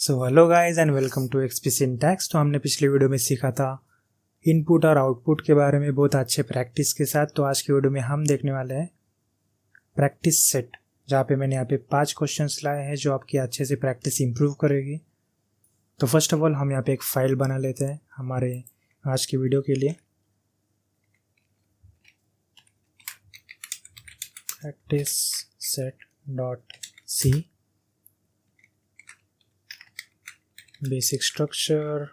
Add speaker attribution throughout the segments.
Speaker 1: So hello guys and welcome to XP syntax. तो हमने पिछले वीडियो में सीखा था इनपुट और आउटपुट के बारे में बहुत अच्छे प्रैक्टिस के साथ। तो आज की वीडियो में हम देखने वाले हैं प्रैक्टिस सेट, जहाँ पे मैंने यहाँ पे 5 क्वेश्चंस लाए हैं जो आपकी अच्छे से प्रैक्टिस इंप्रूव करेगी। तो फर्स्ट ऑफ ऑल हम यहाँ पे एक फाइल बना लेते हैं हमारे आज की वीडियो के लिए। Practice set dot C, basic structure,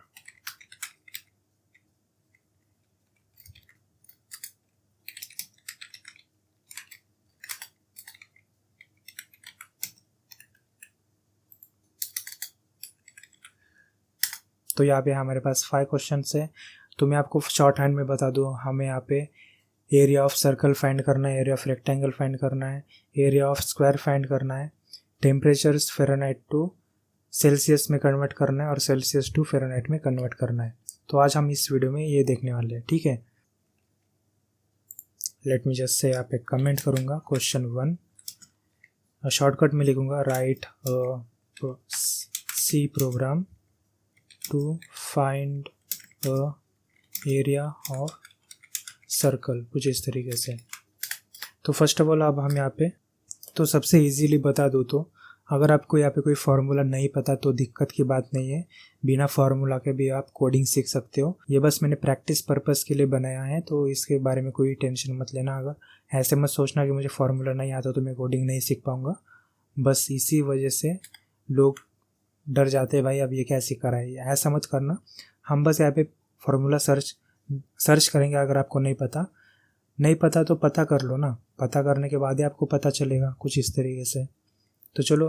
Speaker 1: तो यहाँ पे हमारे पास 5 क्वेश्चंस है। तो मैं आपको शॉर्ट हैंड में बता दूँ, हमें यहाँ पे एरिया ऑफ सर्कल फाइंड करना है, एरिया ऑफ रेक्टेंगल फाइंड करना है, एरिया ऑफ स्क्वायर फाइंड करना है, टेम्परेचर फ़ारेनहाइट टू सेल्सियस में कन्वर्ट करना है और सेल्सियस टू फ़ारेनहाइट में कन्वर्ट करना है। तो आज हम इस वीडियो में ये देखने वाले हैं, ठीक है। लेट मी जस्ट से यहाँ पे कमेंट करूँगा क्वेश्चन 1, शॉर्टकट में लिखूँगा write C program to find area of circle, कुछ इस तरीके से। तो फर्स्ट ऑफ ऑल अब हम यहाँ पे तो सबसे इजीली बता दूँ, तो अगर आपको यहाँ पे कोई फार्मूला नहीं पता तो दिक्कत की बात नहीं है, बिना फार्मूला के भी आप कोडिंग सीख सकते हो। ये बस मैंने प्रैक्टिस पर्पस के लिए बनाया है, तो इसके बारे में कोई टेंशन मत लेना। अगर ऐसे मत सोचना कि मुझे फार्मूला नहीं आता तो मैं कोडिंग नहीं सीख पाऊँगा। बस इसी वजह से लोग डर जाते हैं, भाई अब ये क्या सिखा रहा है, ऐसा मत करना। हम बस यहाँ पे फार्मूला सर्च करेंगे। अगर आपको नहीं पता तो पता कर लो ना, पता करने के बाद ही आपको पता चलेगा, कुछ इस तरीके से। तो चलो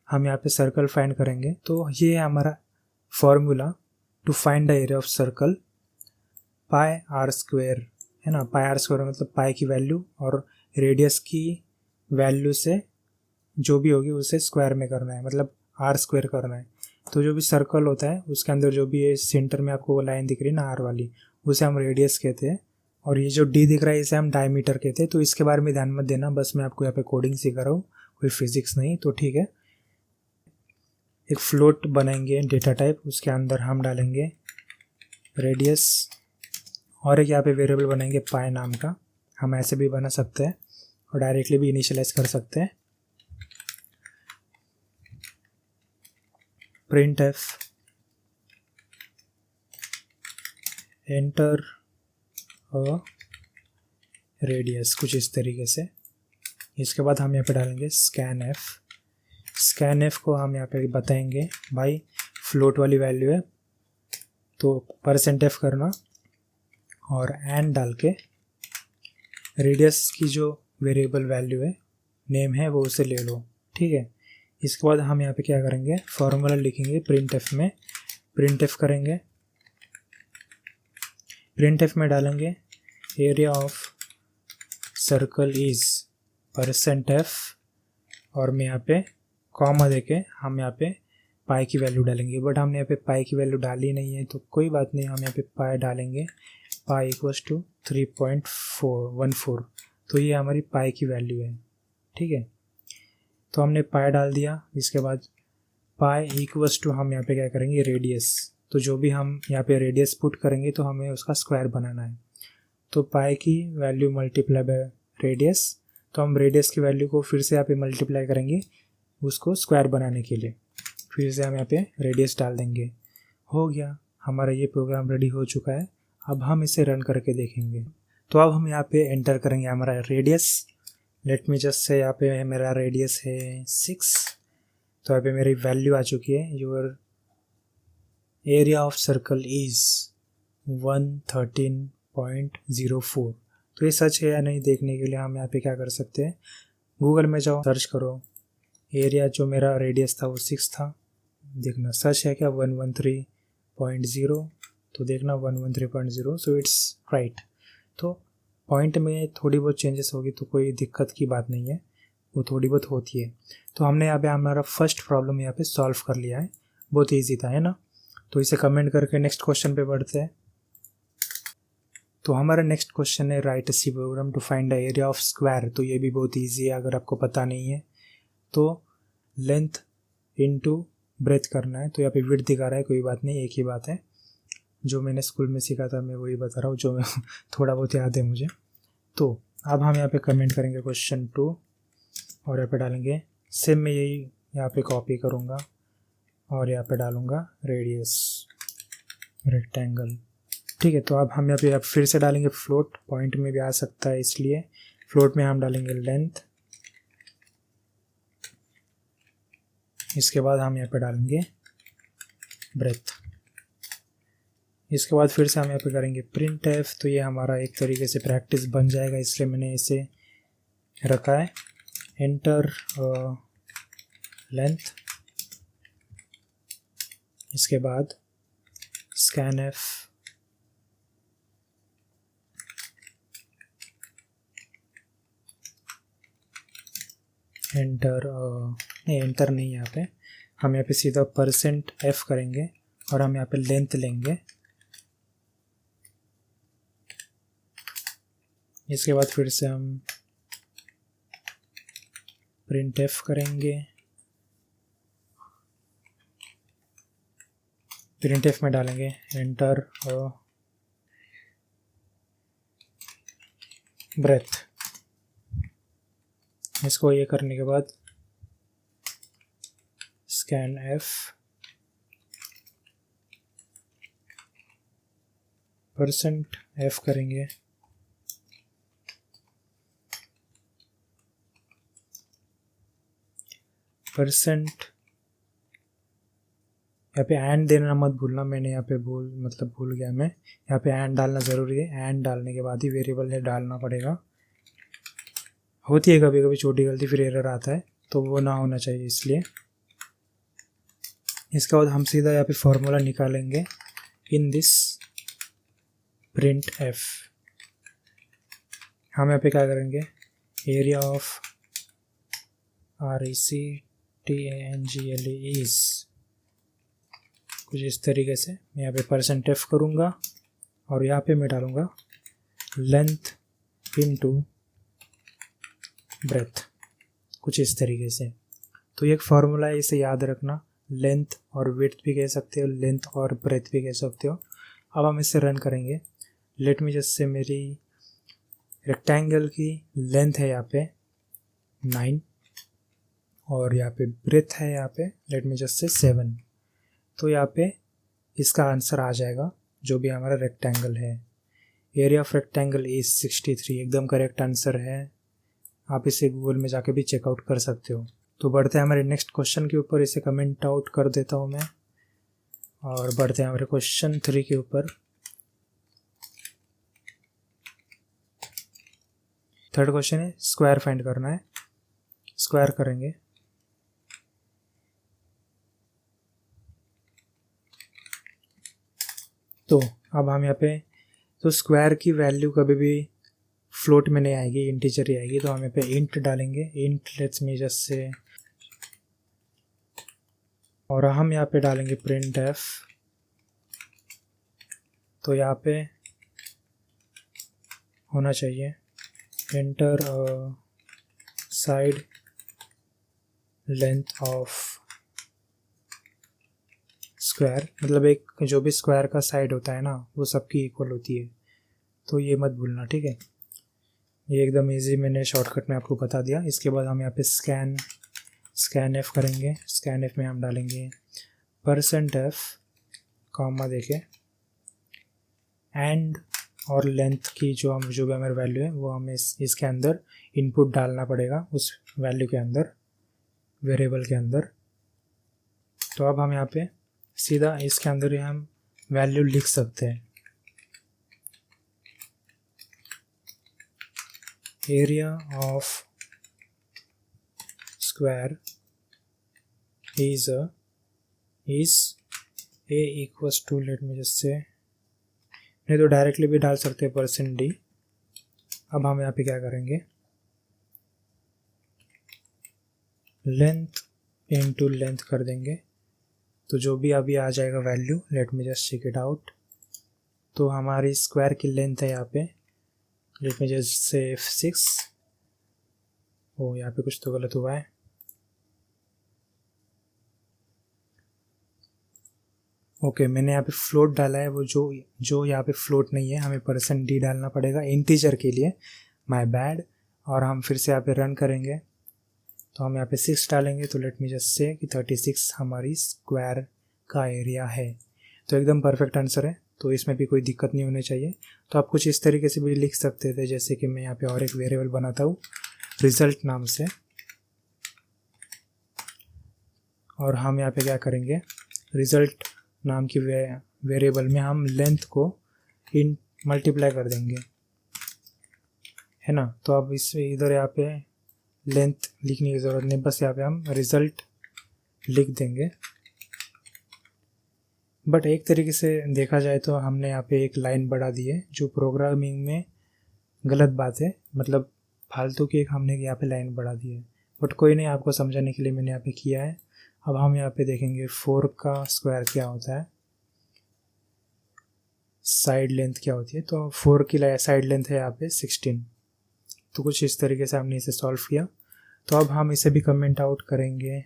Speaker 1: हम यहाँ पे सर्कल फाइंड करेंगे। तो ये है हमारा formula to find the area of circle, pi R square है ना। पाई आर स्क्वायर मतलब पाई की वैल्यू और रेडियस की वैल्यू से जो भी होगी उसे स्क्वायर में करना है, मतलब आर स्क्वायर करना है। तो जो भी सर्कल होता है उसके अंदर जो भी ये सेंटर में आपको वो लाइन दिख रही है ना आर वाली, उसे हम रेडियस कहते हैं। और ये जो डी दिख रहा है इसे हम डायमीटर कहते हैं। तो इसके बारे में ध्यान मत देना, बस मैं आपको यहाँ पे कोडिंग सिखा रहा हूँ, कोई फिजिक्स नहीं। तो ठीक है, एक फ्लोट बनाएंगे डेटा टाइप, उसके अंदर हम डालेंगे रेडियस और एक यहाँ पे वेरिएबल बनाएंगे पाई नाम का। हम ऐसे भी बना सकते हैं और डायरेक्टली भी इनिशियलाइज कर सकते हैं। प्रिंट एफ एंटर रेडियस, कुछ इस तरीके से। इसके बाद हम यहाँ पे डालेंगे स्कैन एफ को हम यहाँ पे बताएंगे भाई फ्लोट वाली वैल्यू है तो %f करना और एंड डाल के रेडियस की जो वेरिएबल वैल्यू है नेम है वो उसे ले लो, ठीक है। इसके बाद हम यहाँ पे क्या करेंगे, फॉर्मूला लिखेंगे प्रिंट एफ में, प्रिंट एफ करेंगे। प्रिंट एफ में डालेंगे area of circle is %f और मैं यहाँ पे कॉमा देके हम यहाँ पे पाई की वैल्यू डालेंगे। बट हमने यहाँ पे पाई की वैल्यू डाली नहीं है तो कोई बात नहीं, हम यहाँ पे पाई डालेंगे। Pi equals to 3.14। तो ये हमारी पाई की वैल्यू है, ठीक है। तो हमने पाई डाल दिया। इसके बाद पाई इक्वल्स टू हम यहाँ पे क्या करेंगे रेडियस। तो जो भी हम यहाँ पे रेडियस पुट करेंगे तो हमें उसका स्क्वायर बनाना है। तो पाई की वैल्यू मल्टीप्लाई बाय रेडियस, तो हम रेडियस की वैल्यू को फिर से यहाँ पे मल्टीप्लाई करेंगे उसको स्क्वायर बनाने के लिए। फिर से हम यहाँ पे रेडियस डाल देंगे। हो गया, हमारा ये प्रोग्राम रेडी हो चुका है। अब हम इसे रन करके देखेंगे। तो अब हम यहाँ पे एंटर करेंगे हमारा रेडियस। लेट मी जस्ट से यहाँ पे मेरा रेडियस है 6। तो यहाँ पे मेरी वैल्यू आ चुकी है, your area of circle is 113.04। तो ये सच है या नहीं देखने के लिए हम यहाँ पे क्या कर सकते हैं, गूगल में जाओ, सर्च करो एरिया। जो मेरा रेडियस था वो 6 था, देखना सच है क्या 113.0। तो देखना 113.0, सो इट्स राइट। तो पॉइंट में थोड़ी बहुत चेंजेस होगी तो कोई दिक्कत की बात नहीं है, वो थोड़ी बहुत होती है। तो हमने यहाँ पे हमारा फर्स्ट प्रॉब्लम यहाँ पे सॉल्व कर लिया है, बहुत ईजी था, है ना। तो इसे कमेंट करके नेक्स्ट क्वेश्चन पे बढ़ते हैं। तो हमारा नेक्स्ट क्वेश्चन है write C program to find the area of square. तो ये भी बहुत ईजी है, अगर आपको पता नहीं है तो लेंथ इंटू ब्रेथ करना है। तो यहाँ पे विड्थ दिखा रहा है, कोई बात नहीं, एक ही बात है। जो मैंने स्कूल में सीखा था मैं वही बता रहा हूँ, जो मैं थोड़ा बहुत याद है मुझे। तो अब हम यहाँ पे कमेंट करेंगे क्वेश्चन 2 और यहाँ पे डालेंगे सेम, मैं यही यहाँ पे कॉपी करूँगा और यहाँ पे डालूँगा रेडियस रेक्टेंगल। ठीक है, तो अब हम यहाँ पे फिर से डालेंगे फ्लोट, पॉइंट में भी आ सकता है इसलिए फ्लोट में हम डालेंगे लेंथ। इसके बाद हम यहाँ पे डालेंगे ब्रेथ। इसके बाद फिर से हम यहाँ पे करेंगे प्रिंट एफ। तो ये हमारा एक तरीके से प्रैक्टिस बन जाएगा, इसलिए मैंने इसे रखा है। एंटर लेंथ, इसके बाद स्कैन एफ, एंटर नहीं, एंटर नहीं, यहाँ पे हम यहाँ पे सीधा %f करेंगे और हम यहाँ पे लेंथ लेंगे। इसके बाद फिर से हम प्रिंट एफ करेंगे। प्रिंट एफ में डालेंगे एंटर ब्रेथ। इसको ये करने के बाद स्कैन एफ, %f करेंगे। % यहाँ पे एंड देना मत भूलना, मैंने यहाँ पे भूल गया मैं। यहाँ पे एंड डालना ज़रूरी है, एंड डालने के बाद ही वेरिएबल ने डालना पड़ेगा। होती है कभी कभी छोटी गलती, फिर एरर आता है, तो वो ना होना चाहिए इसलिए। इसके बाद हम सीधा यहाँ पे फॉर्मूला निकालेंगे इन दिस प्रिंट एफ। हम यहाँ पे क्या करेंगे, एरिया ऑफ RECTANGLE इज कुछ इस तरीके से। मैं यहाँ पे %f करूँगा और यहाँ पे मैं डालूँगा लेंथ इनटू ब्रेथ, कुछ इस तरीके से। तो ये एक फार्मूला है, इसे याद रखना। लेंथ और विड्थ भी कह सकते हो, लेंथ और ब्रेथ भी कह सकते हो। अब हम इसे रन करेंगे। लेट मी जस्ट से मेरी रेक्टेंगल की लेंथ है यहाँ पे 9 और यहाँ पे ब्रेथ है यहाँ पे लेट मी जस्ट से 7। तो यहाँ पे इसका आंसर आ जाएगा जो भी हमारा रेक्टेंगल है। एरिया ऑफ रेक्टेंगल इज 63, एकदम करेक्ट आंसर है। आप इसे गूगल में जाके भी चेकआउट कर सकते हो। तो बढ़ते हैं हमारे नेक्स्ट क्वेश्चन के ऊपर, इसे कमेंट आउट कर देता हूँ मैं और बढ़ते हैं हमारे क्वेश्चन 3 के ऊपर। थर्ड क्वेश्चन है स्क्वायर फाइंड करना है। स्क्वायर करेंगे, तो अब हम यहाँ पे, तो स्क्वायर की वैल्यू कभी भी फ्लोट में नहीं आएगी, इंटीजर ही आएगी। तो हम यहाँ पे इंट डालेंगे, इंट लेट्स मी जस्ट से, और हम यहाँ पे डालेंगे प्रिंट एफ। तो यहाँ पे होना चाहिए enter side length of square, मतलब एक जो भी स्क्वायर का साइड होता है ना वो सबकी इक्वल होती है, तो ये मत भूलना, ठीक है। ये एकदम इजी, मैंने शॉर्टकट में आपको बता दिया। इसके बाद हम यहाँ पे स्कैन एफ करेंगे। स्कैन एफ में हम डालेंगे %f कॉमा देके एंड और लेंथ की जो भी हमारी वैल्यू है वो हमें इसके अंदर इनपुट डालना पड़ेगा, उस वैल्यू के अंदर, वेरिएबल के अंदर। तो अब हम यहाँ पे सीधा इसके अंदर ही हम वैल्यू लिख सकते हैं। Area of square is a equals to, let me just say, नहीं तो डायरेक्टली भी डाल सकते हैं %d। अब हम यहाँ पे क्या करेंगे, लेंथ इनटू लेंथ कर देंगे। तो जो भी अभी आ जाएगा value, let me just check it out. तो हमारी स्क्वायर की लेंथ है यहाँ पे, लेट मी जस्ट से 6। ओ यहाँ पे कुछ तो गलत हुआ है, ओके, मैंने यहाँ पे फ्लोट डाला है, वो जो यहाँ पे फ्लोट नहीं है, हमें %d डालना पड़ेगा इंटीजर के लिए, माय बैड। और हम फिर से यहाँ पे रन करेंगे तो हम यहाँ पे 6 डालेंगे। तो लेट मी जस्ट से कि 36 हमारी स्क्वायर का एरिया है। तो एकदम परफेक्ट आंसर है, तो इसमें भी कोई दिक्कत नहीं होनी चाहिए। तो आप कुछ इस तरीके से भी लिख सकते थे, जैसे कि मैं यहाँ पे और एक वेरिएबल बनाता हूँ रिजल्ट नाम से, और हम यहाँ पे क्या करेंगे, रिजल्ट नाम की वेरिएबल में हम लेंथ को इन मल्टीप्लाई कर देंगे, है ना। तो अब इस इधर यहाँ पे लेंथ लिखने की ज़रूरत नहीं, बस यहाँ पे हम रिजल्ट लिख देंगे। बट एक तरीके से देखा जाए तो हमने यहाँ पे एक लाइन बढ़ा दी है, जो प्रोग्रामिंग में गलत बात है, मतलब फालतू की एक हमने यहाँ पे लाइन बढ़ा दी है। बट कोई नहीं, आपको समझाने के लिए मैंने यहाँ पे किया है। अब हम यहाँ पे देखेंगे 4 का स्क्वायर क्या होता है, साइड लेंथ क्या होती है। तो 4 की साइड लेंथ है यहाँ पे 16। तो कुछ इस तरीके से हमने इसे सॉल्व किया। तो अब हम इसे भी कमेंट आउट करेंगे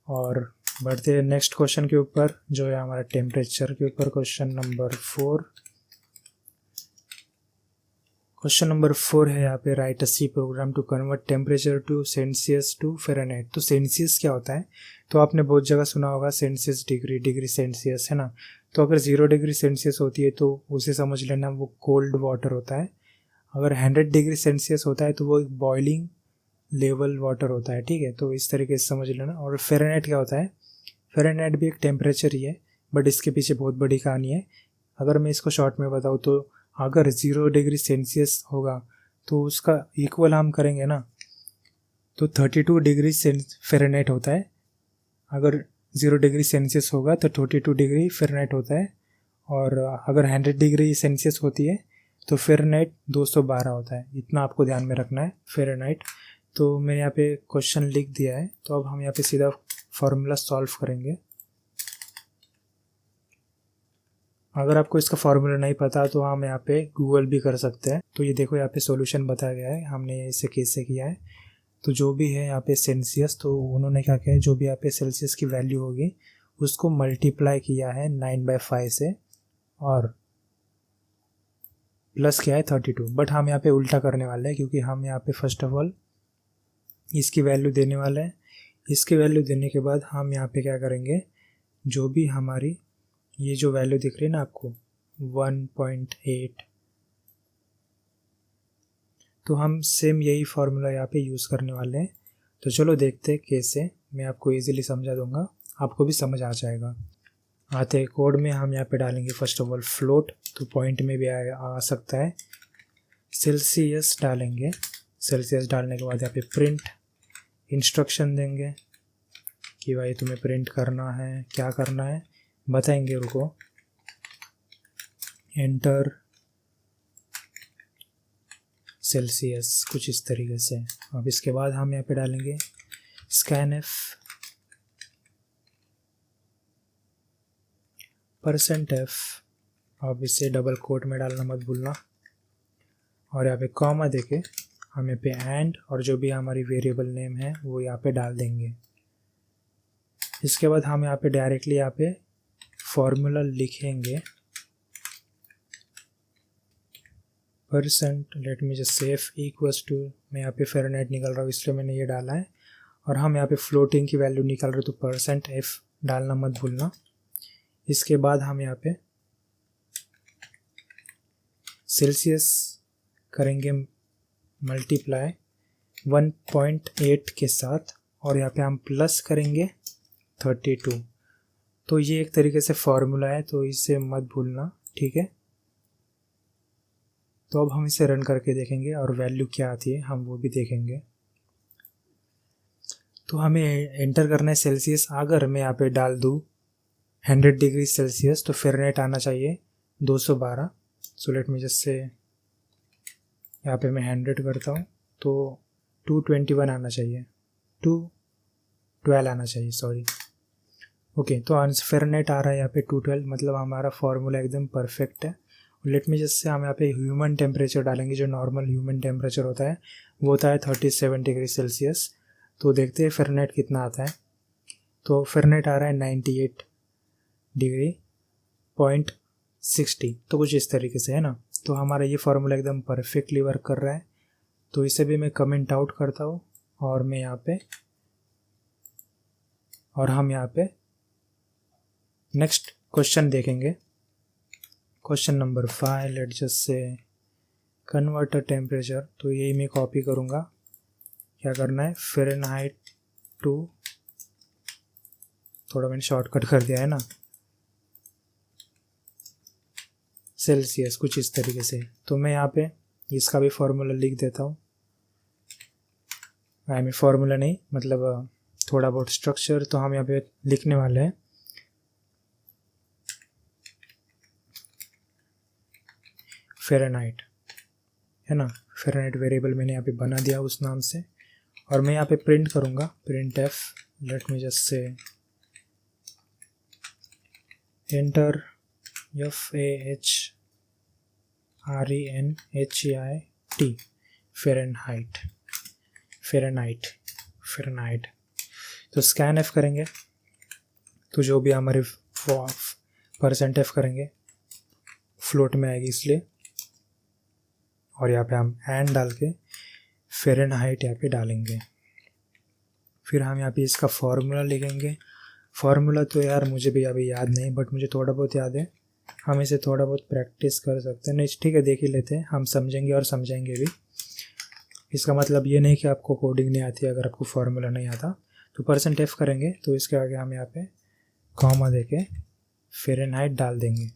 Speaker 1: और बढ़ते हैं नेक्स्ट क्वेश्चन के ऊपर, जो है हमारा टेम्परेचर के ऊपर, क्वेश्चन नंबर 4। क्वेश्चन नंबर 4 है यहाँ पे, write a C program to convert temperature to Celsius to Fahrenheit. तो सेल्सियस क्या होता है, तो आपने बहुत जगह सुना होगा सेल्सियस डिग्री, डिग्री सेल्सियस, है ना। तो अगर 0 डिग्री सेल्सियस होती है तो उसे समझ लेना वो कोल्ड वाटर होता है। अगर 100 डिग्री सेल्सियस होता है तो वो एक बॉइलिंग लेवल वाटर होता है, ठीक है। तो इस तरीके से समझ लेना। और फ़ारेनहाइट क्या होता है, फ़ारेनहाइट भी एक टेम्परेचर ही है, बट इसके पीछे बहुत बड़ी कहानी है। अगर मैं इसको शॉर्ट में बताऊँ तो अगर 0 डिग्री सेल्सियस होगा तो उसका इक्वल हम करेंगे ना, तो 32 डिग्री फ़ारेनहाइट होता है। अगर 0 डिग्री सेल्सियस होगा तो 32 डिग्री फ़ारेनहाइट होता है। और अगर 100 डिग्री सेल्सियस होती है तो फ़ारेनहाइट 212 होता है। इतना आपको ध्यान में रखना है फ़ारेनहाइट। तो मैंने यहाँ पे क्वेश्चन लिख दिया है। तो अब हम यहाँ पे सीधा फार्मूला सॉल्व करेंगे। अगर आपको इसका फार्मूला नहीं पता तो हम यहाँ पे गूगल भी कर सकते हैं। तो ये देखो यहाँ पे सॉल्यूशन बताया गया है, हमने इसे कैसे किया है। तो जो भी है यहाँ पे सेल्सियस, तो उन्होंने क्या किया है, जो भी यहाँ पे सेल्सियस की वैल्यू होगी उसको मल्टीप्लाई किया है 9/5 से, और प्लस किया है 32। बट हम यहाँ पे उल्टा करने वाले हैं, क्योंकि हम यहाँ पे फर्स्ट ऑफ ऑल इसकी वैल्यू देने वाले हैं। इसकी वैल्यू देने के बाद हम यहाँ पे क्या करेंगे, जो भी हमारी ये जो वैल्यू दिख रही है ना आपको 1.8, तो हम सेम यही फार्मूला यहाँ पे यूज़ करने वाले हैं। तो चलो देखते हैं कैसे, मैं आपको इजीली समझा दूंगा, आपको भी समझ आ जाएगा। आते हैं कोड में, हम यहाँ पे डालेंगे फर्स्ट ऑफ ऑल फ्लोट, तो पॉइंट में भी आ सकता है। सेल्सियस डालेंगे, सेल्सियस डालने के बाद यहाँ पे प्रिंट इंस्ट्रक्शन देंगे कि भाई तुम्हें प्रिंट करना है, क्या करना है बताएंगे, रुको। एंटर सेल्सियस, कुछ इस तरीके से। अब इसके बाद हम यहाँ पे डालेंगे स्कैनफ %f। अब इसे डबल कोट में डालना मत भूलना। और यहाँ पे कॉमा देके हम यहाँ पे एंड, और जो भी हमारी वेरिएबल नेम है वो यहाँ पे डाल देंगे। इसके बाद हम यहाँ पे डायरेक्टली यहाँ पे फॉर्मूला लिखेंगे let me just save equals to, मैं यहाँ पे फ़ारेनहाइट निकाल रहा हूँ इसलिए मैंने ये डाला है। और हम यहाँ पे फ्लोटिंग की वैल्यू निकाल रहे हो तो %f डालना मत भूलना। इसके बाद हम यहाँ पे सेल्सियस करेंगे मल्टीप्लाई 1.8 के साथ, और यहाँ पे हम प्लस करेंगे 32। तो ये एक तरीके से फॉर्मूला है, तो इसे मत भूलना, ठीक है। तो अब हम इसे रन करके देखेंगे और वैल्यू क्या आती है हम वो भी देखेंगे। तो हमें एंटर करना है सेल्सियस। अगर मैं यहाँ पे डाल दूँ 100 डिग्री सेल्सियस तो फ़ारेनहाइट आना चाहिए 212। सो लेट मी जस्ट से यहाँ पे मैं 100 करता हूँ तो 221 आना चाहिए, 212 आना चाहिए, सॉरी। ओके, तो फ़ारेनहाइट आ रहा है यहाँ पे 212, मतलब हमारा फार्मूला एकदम परफेक्ट है। लेट मी जस्ट से हम यहाँ पे ह्यूमन टेम्परेचर डालेंगे। जो नॉर्मल ह्यूमन टेम्परेचर होता है वो होता है 37 डिग्री सेल्सियस। तो देखते हैं फ़ारेनहाइट कितना आता है। तो फ़ारेनहाइट आ रहा है 98 डिग्री 0.60, तो कुछ इस तरीके से है ना। तो हमारा ये फार्मूला एकदम परफेक्टली वर्क कर रहा है। तो इसे भी मैं कमेंट आउट करता हूँ और मैं यहाँ पे हम यहाँ पे नेक्स्ट क्वेश्चन देखेंगे। Question number 5, let just say convert अ टेम्परेचर। तो यही मैं कॉपी करूँगा। क्या करना है, फ़ारेनहाइट टू, थोड़ा मैंने शॉर्टकट कर दिया है ना, सेल्सियस, कुछ इस तरीके से। तो मैं यहाँ पे इसका भी फॉर्मूला लिख देता हूँ। आई मीन फॉर्मूला नहीं, मतलब थोड़ा बहुत स्ट्रक्चर तो हम यहाँ पे लिखने वाले हैं। फ़ारेनहाइट है ना, फ़ारेनहाइट वेरिएबल मैंने यहाँ पे बना दिया उस नाम से। और मैं यहाँ पे प्रिंट करूँगा, print F, late me just से एंटर FAHRENHEIT, फ़ारेनहाइट, फ़ारेनहाइट। तो स्कैन एफ करेंगे तो जो भी हमारे %f करेंगे फ्लोट में आएगी इसलिए। और यहाँ पे हम एंड डाल के फ़ारेनहाइट यहाँ पे डालेंगे। फिर हम यहाँ पे इसका फॉर्मूला लिखेंगे। फार्मूला तो यार मुझे भी अभी याद नहीं, बट मुझे थोड़ा बहुत याद है। हम इसे थोड़ा बहुत प्रैक्टिस कर सकते हैं। नहीं ठीक है, देख ही लेते हैं, हम समझेंगे और समझेंगे भी। इसका मतलब ये नहीं कि आपको कोडिंग नहीं आती, अगर आपको फार्मूला नहीं आता तो %f करेंगे तो इसके आगे हम यहाँ पे कॉमा देके फ़ारेनहाइट डाल देंगे।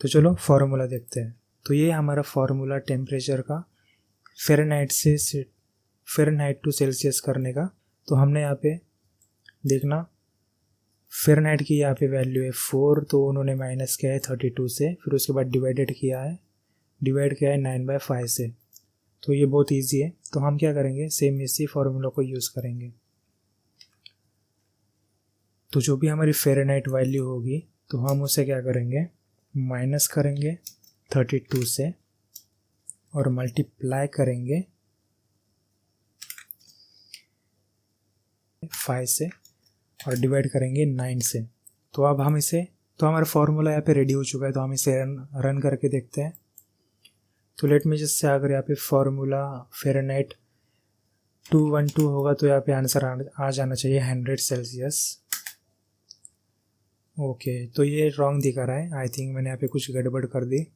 Speaker 1: तो चलो फार्मूला देखते हैं। तो ये हमारा फार्मूला टेम्परेचर का फ़ारेनहाइट टू सेल्सियस करने का। तो हमने यहाँ पे देखना, फ़ारेनहाइट की यहाँ पे वैल्यू है 4, तो उन्होंने माइनस किया है 32 से, फिर उसके बाद डिवाइड किया है 9/5 से। तो ये बहुत इजी है। तो हम क्या करेंगे, सेम इसी फार्मूला को यूज़ करेंगे। तो जो भी हमारी फ़ारेनहाइट वैल्यू होगी तो हम उसे क्या करेंगे, माइनस करेंगे 32 से और मल्टीप्लाई करेंगे 5 से और डिवाइड करेंगे 9 से। तो अब हम इसे, तो हमारा फार्मूला यहाँ पे रेडी हो चुका है। तो हम इसे रन करके देखते हैं। तो लेट मी जस्ट से अगर यहाँ पे फार्मूला फ़ारेनहाइट 212 होगा तो यहाँ पे आंसर आ जाना चाहिए 100 सेल्सियस। ओके, तो ये रॉन्ग दिखा रहा है। आई थिंक मैंने यहाँ पे कुछ गड़बड़ कर दी।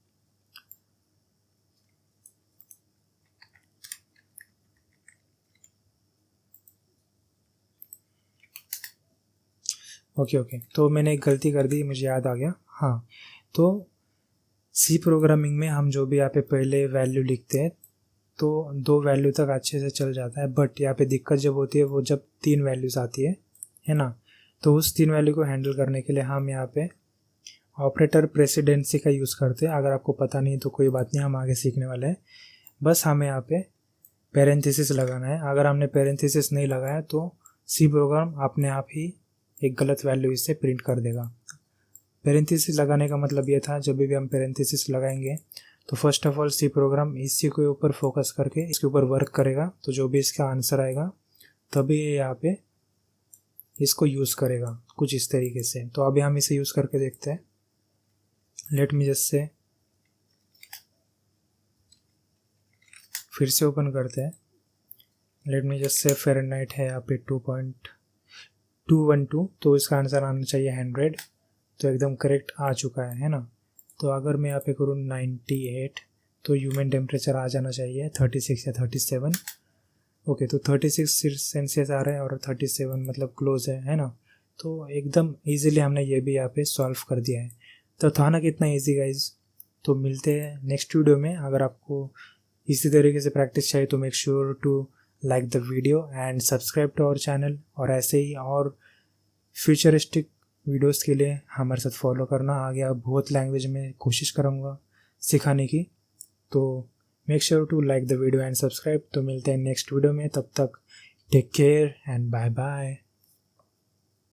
Speaker 1: ओके, तो मैंने एक गलती कर दी, मुझे याद आ गया। हाँ, तो सी प्रोग्रामिंग में हम जो भी यहाँ पे पहले वैल्यू लिखते हैं तो 2 वैल्यू तक अच्छे से चल जाता है, बट यहाँ पे दिक्कत जब होती है वो जब 3 वैल्यूज़ आती है ना। तो उस 3 वैल्यू को हैंडल करने के लिए हम यहाँ पे ऑपरेटर प्रेसिडेंसी का यूज़ करते हैं। अगर आपको पता नहीं तो कोई बात नहीं, हम आगे सीखने वाले हैं। बस हमें यहाँ पे पैरेंथेसिस लगाना है। अगर हमने पैरेंथेसिस नहीं लगाया तो सी प्रोग्राम अपने आप ही एक गलत वैल्यू इससे प्रिंट कर देगा। पैरेंथेसिस लगाने का मतलब ये था, जब भी हम पैरेंथेसिस लगाएंगे तो first of all C program इसी के ऊपर फोकस करके इसके ऊपर वर्क करेगा। तो जो भी इसका आंसर आएगा तभी ये यहाँ पे इसको यूज़ करेगा, कुछ इस तरीके से। तो अभी हम इसे यूज़ करके देखते हैं। लेट मी जस्ट से फिर से ओपन करते हैं। लेट मी जस्ट से फ़ारेनहाइट है यहाँ पे 2.212, तो इसका आंसर आना चाहिए 100। तो एकदम करेक्ट आ चुका है ना। तो अगर मैं यहाँ पे करूँ 98 तो ह्यूमन टेम्परेचर आ जाना चाहिए 36 या 37। ओके, तो 36 सेल्सियस आ रहा है और 37 मतलब क्लोज है ना। तो एकदम इजीली हमने ये भी यहाँ पे सॉल्व कर दिया है। तो था ना कितना इजी गाइज। तो मिलते हैं नेक्स्ट वीडियो में। अगर आपको इसी तरीके से प्रैक्टिस चाहिए तो make sure to like the video and subscribe to our channel. और ऐसे ही और फ्यूचरिस्टिक वीडियोस के लिए हमारे साथ फॉलो करना। आगे आप बहुत लैंग्वेज में कोशिश करूँगा सिखाने की। तो make sure to like the video and subscribe. तो मिलते हैं नेक्स्ट वीडियो में, तब तक take care and bye bye.